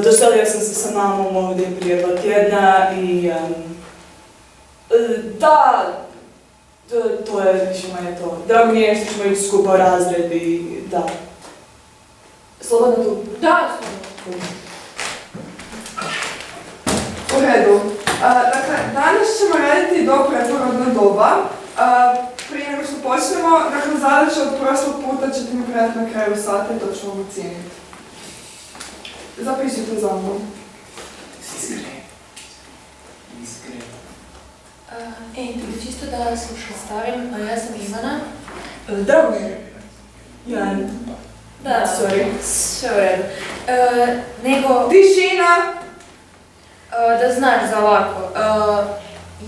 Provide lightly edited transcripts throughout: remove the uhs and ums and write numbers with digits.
Doselio sam se sa mamom ovdje prije 2 tjedna i Da, to je više manje to. Drago mi je što ćemo ići skupa u razred i da. Slobodno tu? Da, slobodno. U redu. Dakle, danas ćemo raditi do pretvorodno doba. Prije nego što počnemo, dakle, zadaća od prošlog puta ćete mi predati na kraju sata i to ćemo ocijeniti. Zapišite za mnom. Čisto da se predstavim, ja sam Ivana. Drago mi je. Jan. Da, sorry. Sve u redu. Nego, Tišina! da znaš za ovako,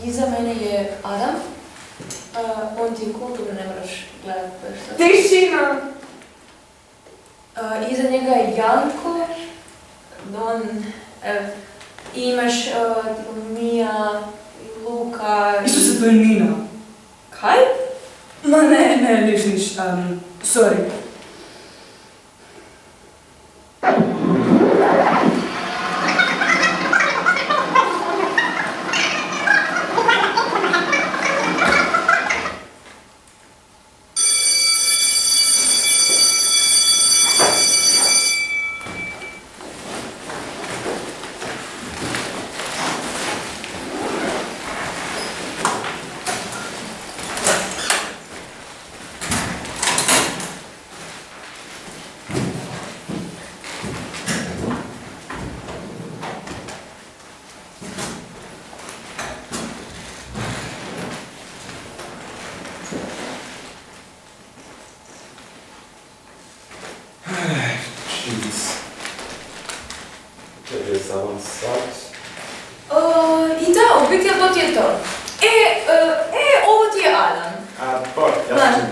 iza mene je Adam. On ti je cool, dobro ne moraš gledati baš sad. Tišina! Iza njega je Janko, Don, i imaš Mija, Luka... Isuse, to je Nina. Kaj? Ma ne, niš, sorry. I da, u biti to ti je to. Ovo ti je Adam. Ja sam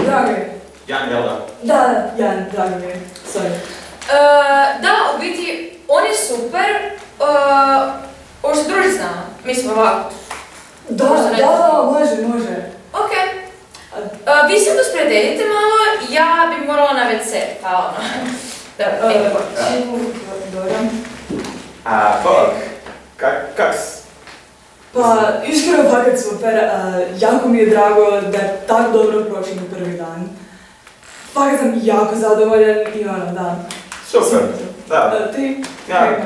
Drago mi je. Jan, jel da? Da, Jan, drago mi je. Sorry. Da, u biti, on je super. Ovo se druži s nama. Mi smo ovako. Da, može. Ok. Vi se usprededite malo, ja bi morala na WC, pa ono. Dobro, Dobro. Bog, kak si? Pa, iskreno fakat super. Jako mi je drago da je tako dobro prošli mi prvi dan. Fakat sam jako zadovoljan i ono, da. Super, da. Ti? Ja,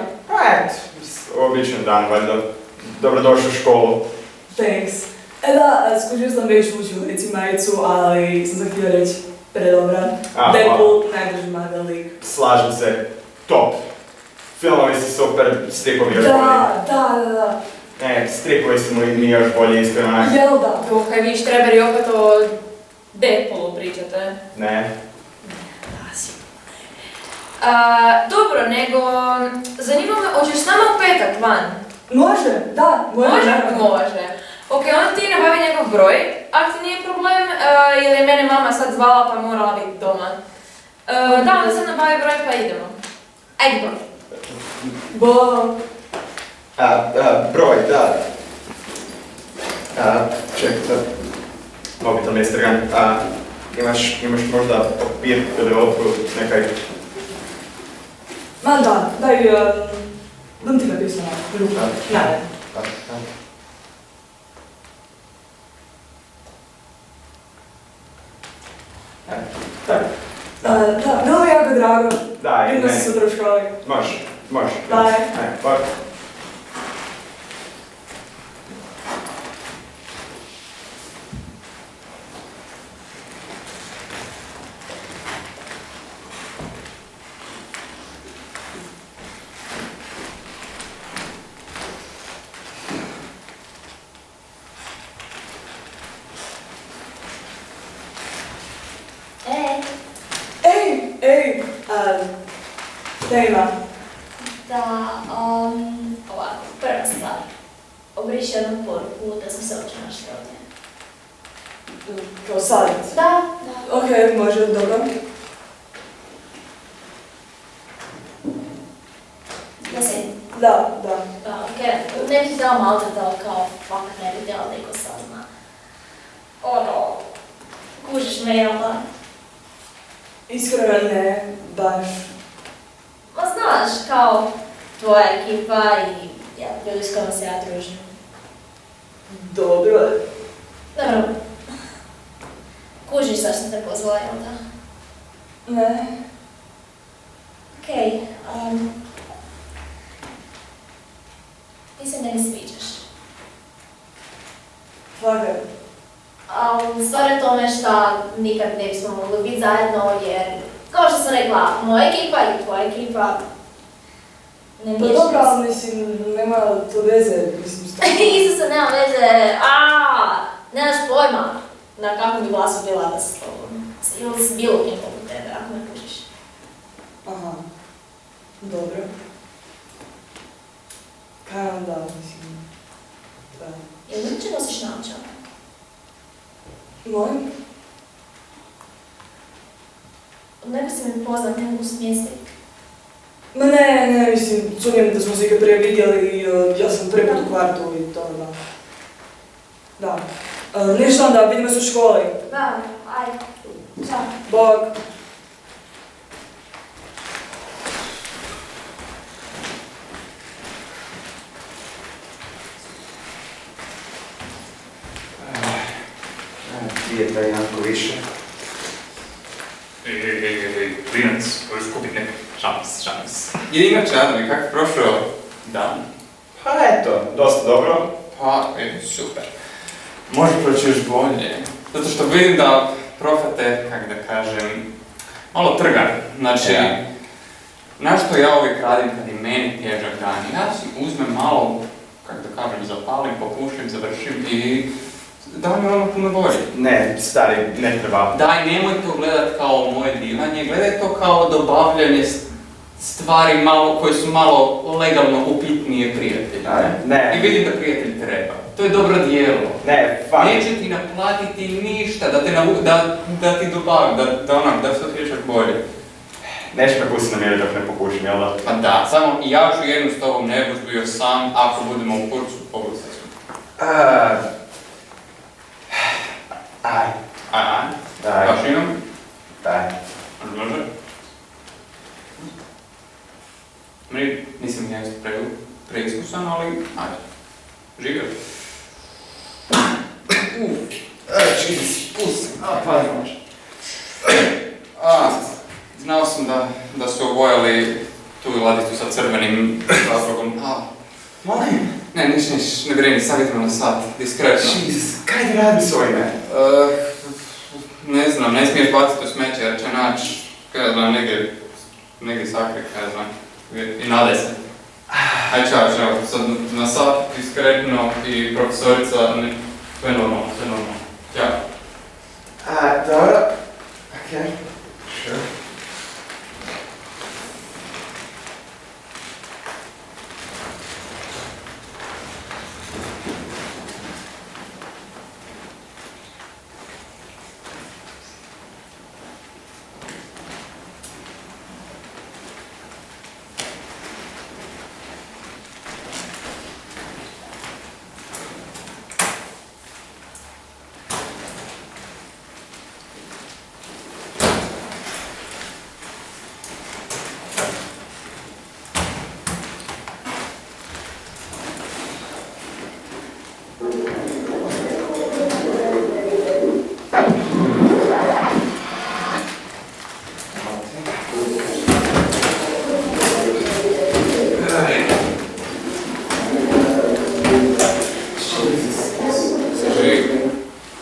običan dan, valjda. Dobrodošli u školu. Thanks. Da, skužio sam već ući u lici majicu, ali sam htio reći predobra. Deadpool, najbrži mada lik. Slažem se, top. Filmovi su super, stripovi još bolji. Da. Stripovi su mi još bolji, iskreno onak. Jel da? Kaj viš trebali opet o Deadpoolu pričate? Ne. Dobro, nego zanima me, hoćeš s nama u petak van? Može, da. Može. Ok, onda ti nabavi njegov broj, ako ti nije problem, jer je mene mama sad zvala pa morala biti doma. Da, onda sad nabavi broj pa idemo. Ajde broj. Broj, da. Čekaj, sad. Mobitel mi je strgan. Imaš možda papir ili ovako nekaj... Ma da, daj, dam ti napisano. Ne. Da, bilo mi je jako drago. Da, vidimo se sutra u školi. Može. Bye. Ej, tema. Da, ovako, prva stvar. Obriši jednu poruku da sam se uopće našla ovdje. Kao sad? Da. Ok, može, dobro. Da se... Da. Ok, ne ti dao malo da kao fakat ne bi djela neko sazna. Ono, kužiš me, jel da? Iskreno ne, baš. Ma znaš, kao tvoja ekipa i ljudi s kojima se ja družim. Dobro. Dobro. Kužiš zašto te pozvala, jel da? Ne. Okej, ti se meni sviđaš. Fakat. Stvar je tome šta nikad ne bismo mogli biti zajedno jer, kao što sam rekla, moja ekipa i tvoja ekipa ne Pa miješaju dobro, se. ali mislim, nema to veze, mislim, stvarno. Isuse, nema veze, nemaš pojma na kakvom bi glasu bila da s tobom. Ili s bilo kim poput tebe, ako me kužiš. Aha. Dobro. Kaj vam da, mislim, da. Jel neće nosiš naočale? Molim? Neko si mi poznat, ne mogu smjestiti. Ma ne, mislim, sumnjam da smo se ikad prije vidjeli i ja sam prvi put u kvartu i to, da. Da. Ništa onda, vidimo se u školi. Da, ajde. Ćao. Bog. Gdje je taj Janko više? Klinac, možeš kupiti neki šans. I inače, Adam, kako je prošao dan? Pa eto, dosta dobro. Pa, super. Može proći još bolje. Zato što vidim da profete, kako da kažem, malo trgan. Znači, na što ja uvijek radim kad je meni težak dan? Ja si uzmem malo, kako da kažem, zapalim, popušim, završim i da mi ono puno bolje. Ne, stari, ne treba. Daj, nemoj to gledat kao moje divanje, gledaj to kao dobavljanje stvari malo, koje su malo legalno upitnije prijatelja. Ne. I vidim da prijatelj treba. To je dobro dijelo. Ne, fakt. Neće ti naplatiti ništa, da ti dobavim, da se osjećaš bolje. Neš me pustiti na mjeri dok ne pokušim, jel da? Pa da, samo ja ću jednu s tobom ne buš bio sam, ako budemo u kursu, pogledaj se. Aj. Daj. Baš imam? Daj. Može? Meni nisam ja isto preiskusan, ali ajde. Živio. Jesus, pusti. Pa može. Znao sam da su obojali tu ladicu sa crvenim razlogom. Molim? Ne, ne brini, savjetimo na sat, diskretno. Jesus, kaj da radim s ovime? Ne znam, ne smiješ baciti u smeće jer će naći, kaj znam, negdje sakrit, kaj znam, i nadaj se. Aj čao, sad na sat, diskretno i profesorica, sve normalno. Ćao. Dobro. Okej. Sure.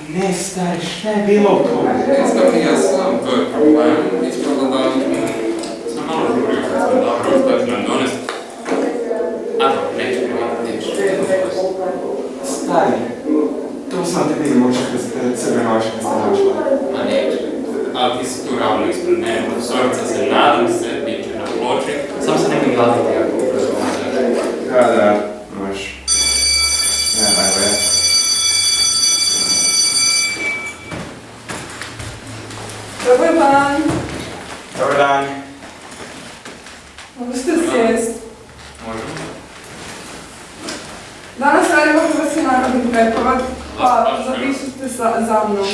Ne, stari, šta je bilo u tome? Ne znam ni ja sam, to je problem. Ispravno da sam malo žurio kad sam dobro što ću nam donest. Neću primiti. Stari, to sam te vidim očak da se crveno očak da se načela. Ma neću. Ali ti si tu ravno ispred mene, profesorica se, nadam se, bit će na ploči. Samo se nekim gledati ako obrazovanje. Da, možeš. Evo ja. Dobar dan. Dobar dan. Možete sjest. Možemo? Danas radimo hrvatski narodni preporod, pa zapišite za mnom.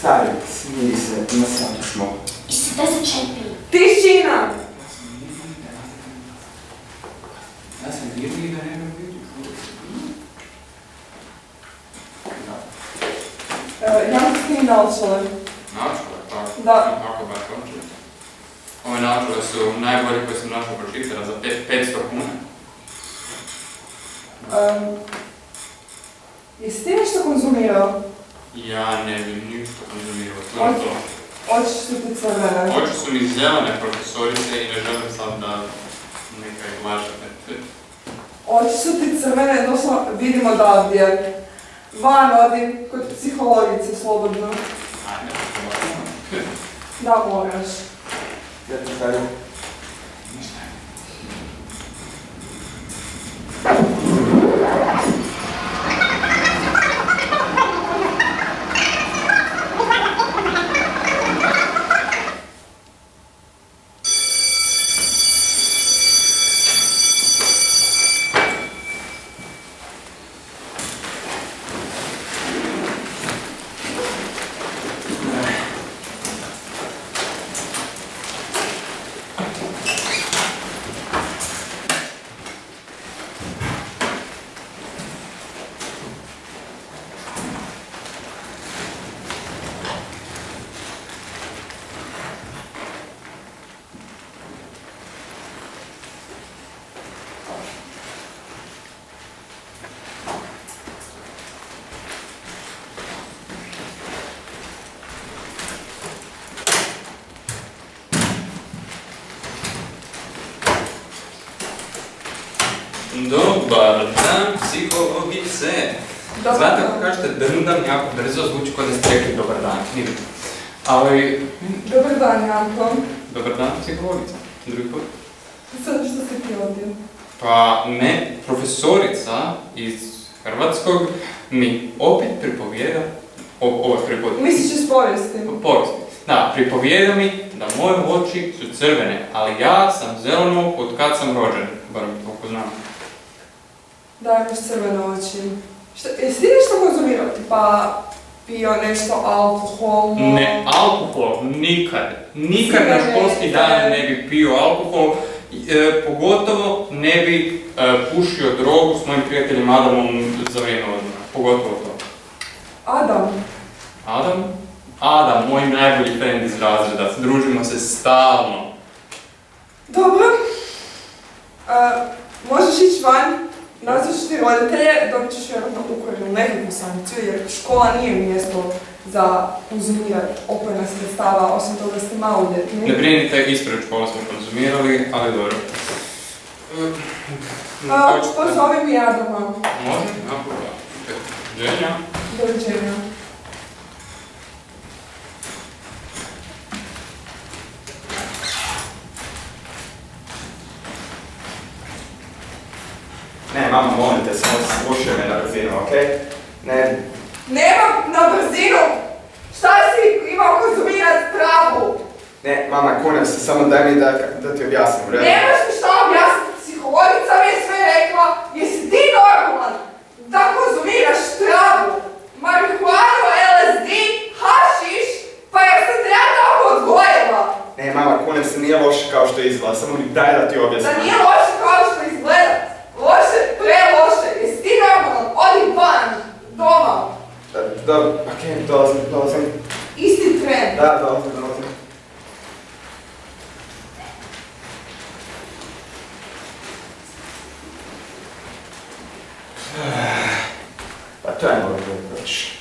Stari, smiri se, na satu smo. 44. Tišina! Ja sam vidi da nema vidi. Ja mi s tim naočale. Naočale, tako? Da. Kako baš očito. Ove naočale su najbolje koje sam našao pročitala za 500 kuna. Jesi ti nešto konzumirao? Ja ne bi ništa konzumirao, to je to. Oči su ti crvene. Oči su mi zelene profesorice i ne želim sad da neka ih laže. Oči su ti crvene, doslovno vidimo odavdje. Van odim kod psihologice, slobodno. Ajde, to je Da, moraš. Ja ti stari. ništa. Dobar dan, psihologice. Dobar Znate dan. kako kažete drndam jako brzo, zvuči kao da ste rekli dobar dan. Nije. Ali, Dobar dan, Janko. dobar dan, psihologica. Drugi put. Sad što si ti ovdje? Pa ne, profesorica iz Hrvatskog mi opet pripovijeda, ovo pripovijeda, Misliš iz povijesti? povijesti. Da, pripovijeda mi da moje oči su crvene, ali ja sam zeleno od kad sam rođen, barem toliko znam. Da, imaš crvene oči. Jesi ti nešto konzumirao? Pa pio nešto alkoholno? Ne, alkohol, nikad. Nikad na školski dan ne bi pio alkohol, pogotovo ne bi pušio drogu s mojim prijateljem Adamom za vrijeme odmora. Pogotovo to. Adam. Adam, moj najbolji friend iz razreda, družimo se stalno. Dobro. Možeš ići van, nazvaš ti roditelje, dobit ćeš vjerojatno ukorijenju nekakvu sankciju, jer škola nije mjesto za konzumirati opojna sredstava, osim toga ste maloljetni. Ne brinite, ispred škola smo konzumirali, ali dobro. Pozovi mi Adama. Može? Ako da. Doviđenja. Doviđenja. Ne, mama, molim te, samo slušaj me na brzinu, okej? Ne, Nemam na brzinu! Šta si imao konzumirati travu? ne, mama, kunem se, samo daj mi da ti objasnim, u redu? Nemaš mi šta objasniti, psihologica mi je sve rekla, jesi ti normalan da konzumiraš travu, marihuanu, LSD, hašiš, pa ja sam te ja tako odgojila. Ne, mama, kunem se, nije loše kao što izgleda, samo mi daj da ti objasnim. Da nije loše kao što izgleda, loše, preloše, jesi ti normalan, odi van, doma, Okej, dolazim. isti tren. Da, dolazim. Pa to je moj proći.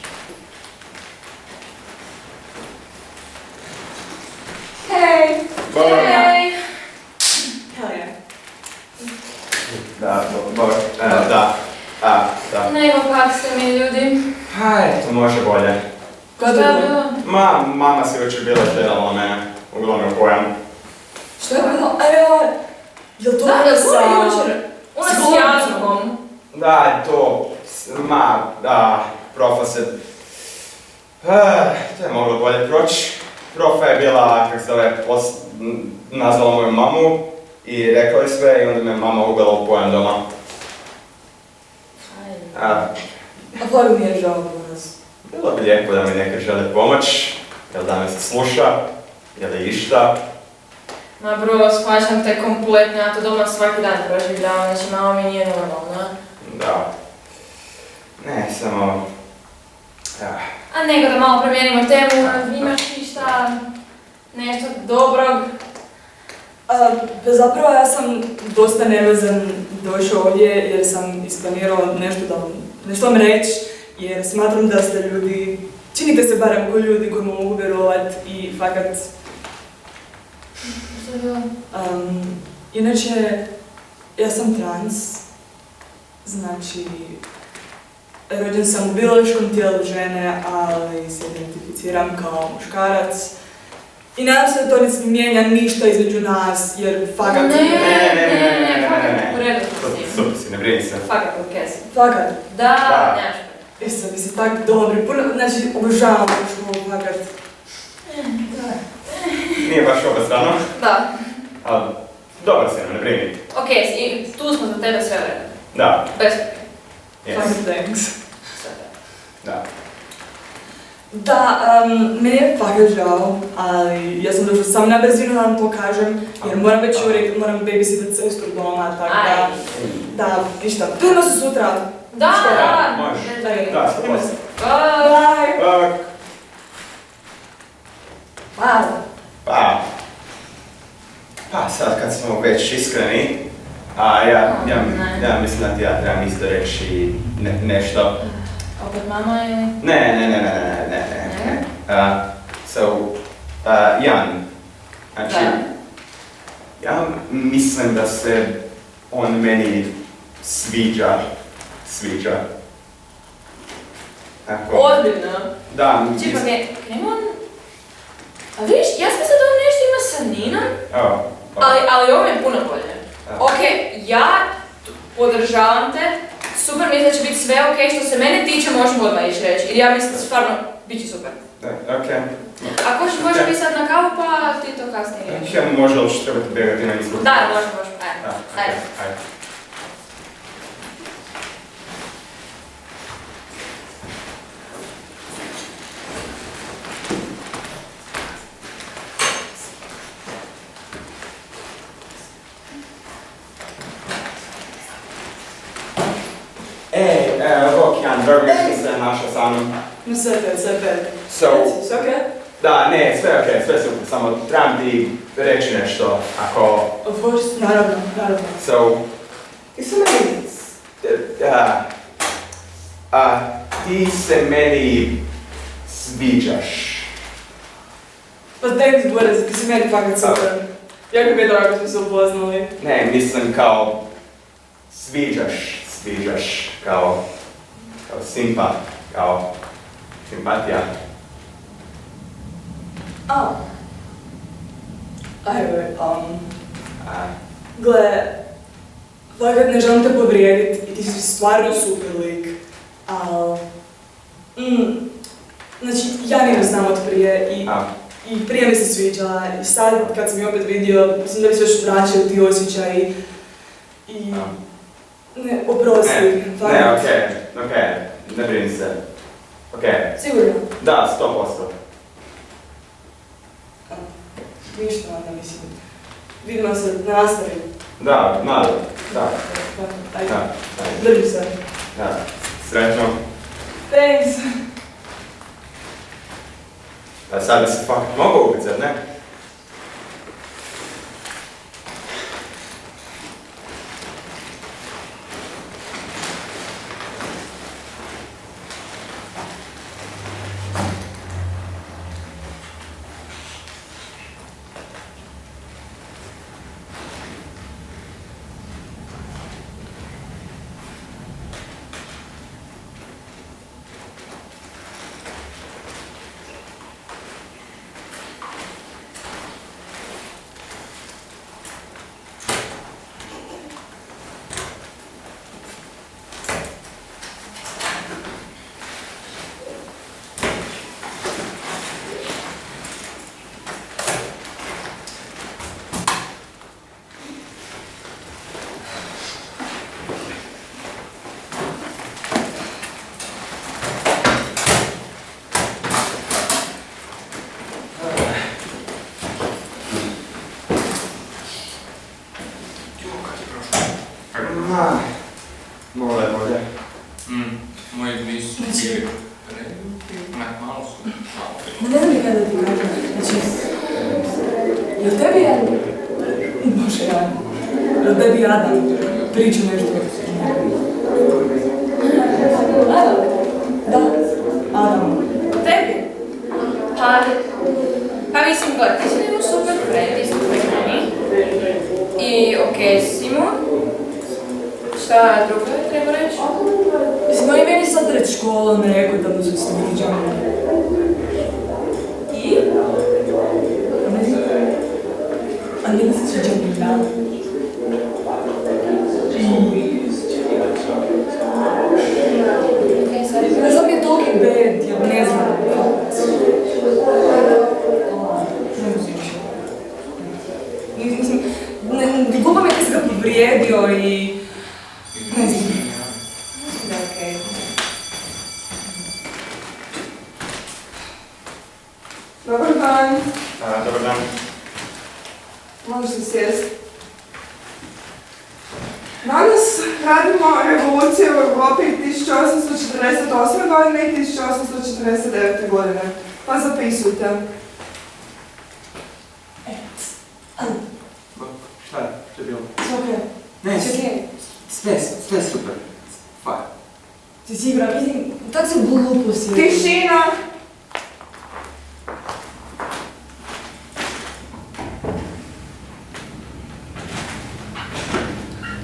Hej! Hej! Hell yeah. Da. Nego kak ste mi ljudi? To može bolje. Kada Šta je je bilo? Mama si jučer bila željela mene, uglavnom pojam. Što je bilo? Jel to Da, ono sa... jučer. Ona s Jankom. Da, to, profa se... To je moglo bolje proći. Profa je bila, kako se zove, nazvala moju mamu i rekla je sve i onda me mama uvela u pojam doma. A Flavi mi je žao, Boras. Bilo bi lijepo da mi neka žele pomoć, jel da me se sluša, jel da išta. Ma bro, shvaćam te kompletno, ja to doma svaki dan proživljavam, znači mama mi nije normalna. Da. Ne, samo... A nego da malo promijenimo temu, imaš ti šta, nešto dobrog? Zapravo ja sam dosta nervozan došao ovdje jer sam isplanirao nešto vam reći, jer smatram da ste ljudi, činite se barem ko ljudi koji mogu vjerovat i fakat... Što je bilo? Inače, ja sam trans, znači rođen sam u biološkom tijelu žene, ali se identificiram kao muškarac. I nadam se da to ne mijenja ništa između nas, jer fakat... Ne, fakat u redu Super si, ne brini se. Fakat ok si. Fakat. Da, nemaš pred. Isto, vi ste tak dobri, puno, znači obožavam školu, fakat. Nije baš obostrano, Da. ali dobar si, ne brini. Ok, i tu smo za tebe sve u redu. Da, Bez yes. Fakat thanks. sve. Da. Da, meni je fakat žao, ali ja sam došla sam na brzinu da vam to kažem, jer moram već uvijek, moram babysitati sestru doma, tako da... Da, ništa, vidimo se sutra. Da, da, može. da. 100%. Bye! Wow. Pa sad kad smo već iskreni, ja mislim da ti ja trebam isto reći nešto. Opet mama je... Ne. Jan, znači, ja mislim da se on meni sviđa. Tako. Ozbiljno? Da, Čipak nema on... A vidiš, ja sam mislila da on nešto ima sa Ninom, ali ovo je puno bolje. Ok, ja podržavam te, super mislim da će biti sve ok, što se mene tiče možemo odmah ići reći, jer ja mislim da stvarno bit će super. Ok. Ako možeš mi sad na kavu pa ti to kasnije reći. Ja može, ali što trebate begati na izbog. Da, može, ajde. Jan, dobro što se našao sa mnom. Sve pet. Sve okej? Da, ne, sve okej, sve super, samo trebam ti reći nešto, ako... Of course, naravno. Ti se meni... ti se meni sviđaš. Pa thanks, Boris, ti si meni fakat super. Jako mi je drago što smo se upoznali. Ne, mislim kao... Sviđaš, kao simpatija. Gle, fakat ne želim te povrijedit i ti si stvarno super lik, ali... Znači, ja nije znam od prije i prije mi se sviđala i sad kad sam je opet vidio, mislim da mi se još vraćaju ti osjećaji i... Ne, oprosti, fakat. Ne, okej, ne brini se. Okej. Sigurno? Da, 100%. Ništa onda, mislim. Vidimo se na nastavi. Da, malo, da. Ajde, drži se. Da, srećno. Thanks. A sad bi se fakat mogao upicat, ne? malo su. Ne znam li kada ti kažem, znači, jel tebi ja, Bože ja, jel tebi Adam priča nešto? Adam? Da, Adam. Tebi? Pa mislim, gledaj, ti si njemu super friend, ti si prekreni. I okej si mu. Šta drugo treba reći? Mislim, on je meni sad reći škola, ne rekao da mu se sviđamo. I? A nije da se sviđam ni da. Ne znam je toliko bad, ja ne znam. Mislim, glupo me kad se ga povrijedio i... Ne znam. Mislim da je okej. Dobar dan. Dobar dan. Možete sjesti. Danas radimo revoluciju u Europi 1848. godine i 1849. godine. Pa zapisujte. Šta je? Što je bilo? Sve okej. Ne, Sve super. Fajn. Ti si igra, mislim, tak se glupo si. Tišina!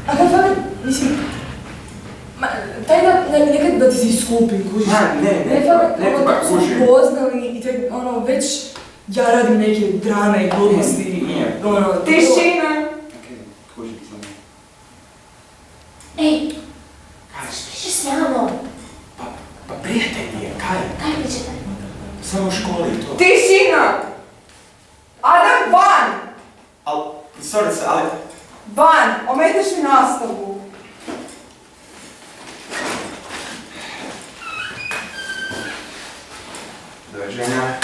A kad fakat, mislim, taj da nekad da ti si skupim, kužiš. Ne, fakat, ne, ono, pa tako smo kužim. poznali i tek, ono, već ja radim neke drame i gluposti i, Nije. ono... Tišina! Okej, kužim sam. Ej, Kaj? što s nama? Pa prijatelj nije, kaj? Kaj pričate? Samo u školi i to. Tišina! Adam, van! Sorry, ali... Van! Ometaš mi nastavu. Doviđenja.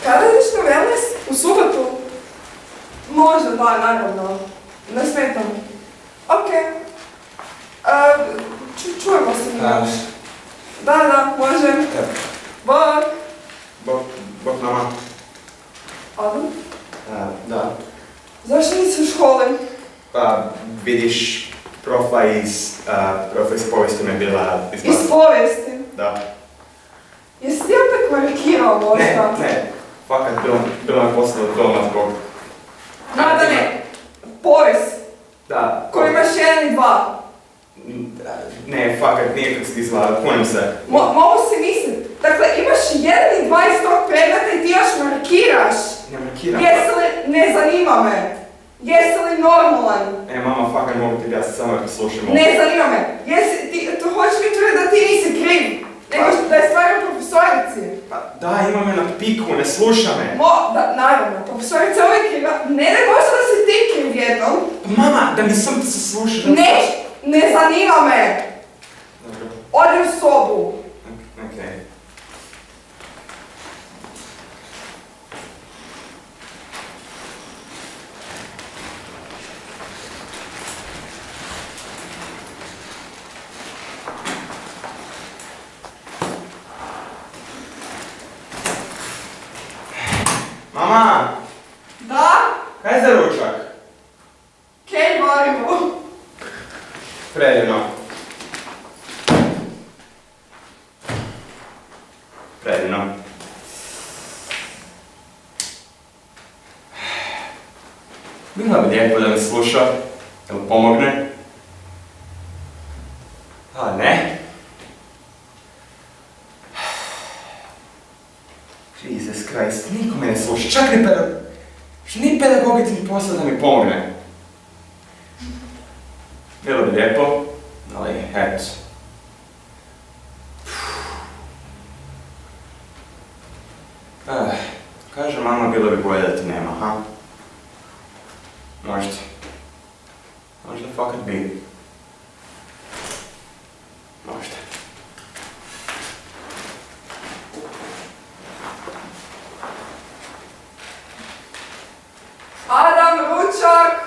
Kada ideš na wellness? U subotu? Možda, da, naravno. Ne smetam. Okej. Čujemo se mi. Da, može. Bok. Bok mama. Adam? Da. Zašto nisi u školi? Pa, vidiš, profa iz povijesti me bila Iz povijesti? Da. Jesi ti opet marikirao možda? Ne. Fakat, bilo me poslalo doma zbog... Da, ne. Povijest. Da. Koji imaš 1 i 2. Ne, fakat, nije kako si ti zvala, punim se. Mogu si misliti. Dakle, imaš 1 i 2 iz tog predmeta i ti još markiraš. Ne markiram. Jesi li, ne zanima me. Jesi li normalan? Mama, fakat mogu ti objasniti, samo ako slušamo. Ne zanima me. Jesi, to hoćeš mi tvrditi da ti nisi kriv. Nego da je stvar u profesorici. Pa da, ima me na piku, ne sluša me. Da, naravno, profesorica je uvijek kriva. Ne daj Bože da si ti kriv jednom. Mama, da mi sam se sluša. Ne zanima me. Dobro, Odi u sobu. okej. Predivno. Predivno. Bilo bi lijepo da me sluša, da mu pomogne. A ne. Jesus Christ, niko me ne sluša, čak ni pedagogici mi posao da mi pomogne. Bilo bi lijepo, ali eto. Kaže mama, bilo bi bolje da ti nema, ha? Možda. Možda fakat bi. Možda. Adam, ručak!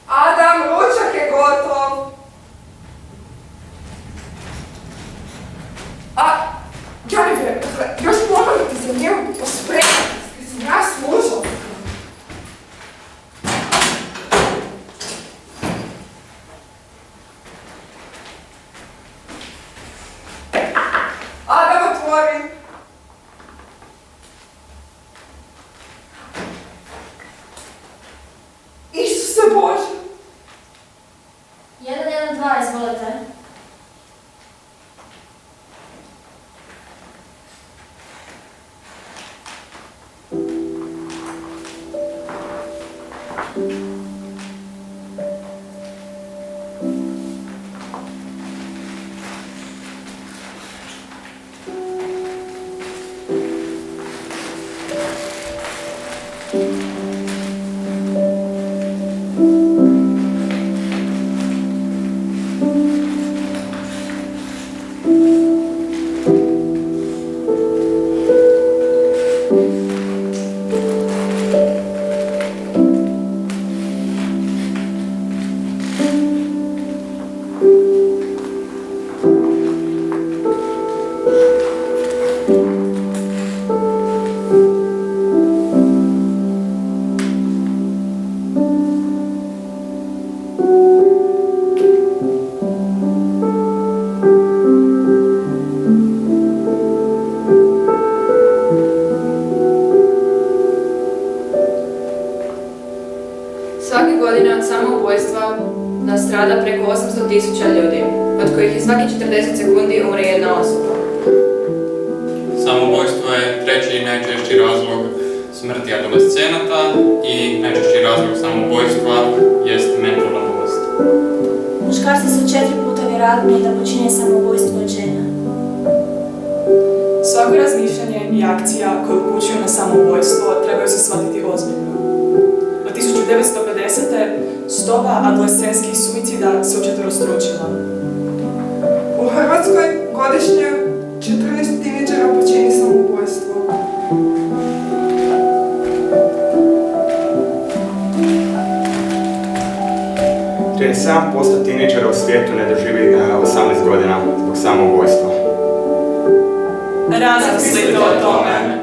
Adam, ručak je gotov! Jennifer, još moram da ti za njemu pospremati, kad sam ja služala. Adam, otvori! Isuse Bože! 112, izvolite. Svake godine od samoubojstva nastrada preko 800.000 ljudi, od kojih je svaki 40 sekundi umre jedna osoba. Samoubojstvo je treći i najčešći razlog smrti adolescenata i najčešći razlog samoubojstva jest mentalna bolest. Muškarci su 4 puta vjerojatniji da počine samoubojstvo od žena. Svako razmišljanje i akcija koje upućuju na samoubojstvo trebaju se shvatiti ozbiljno. Od 1950. stopa adolescenskih suicida se učetverostručila. U Hrvatskoj godišnje 14 tineđera počini samoubojstvo. Te 7% tineđera u svijetu ne doživi 18 godina zbog samoubojstva. Razmislite o tome.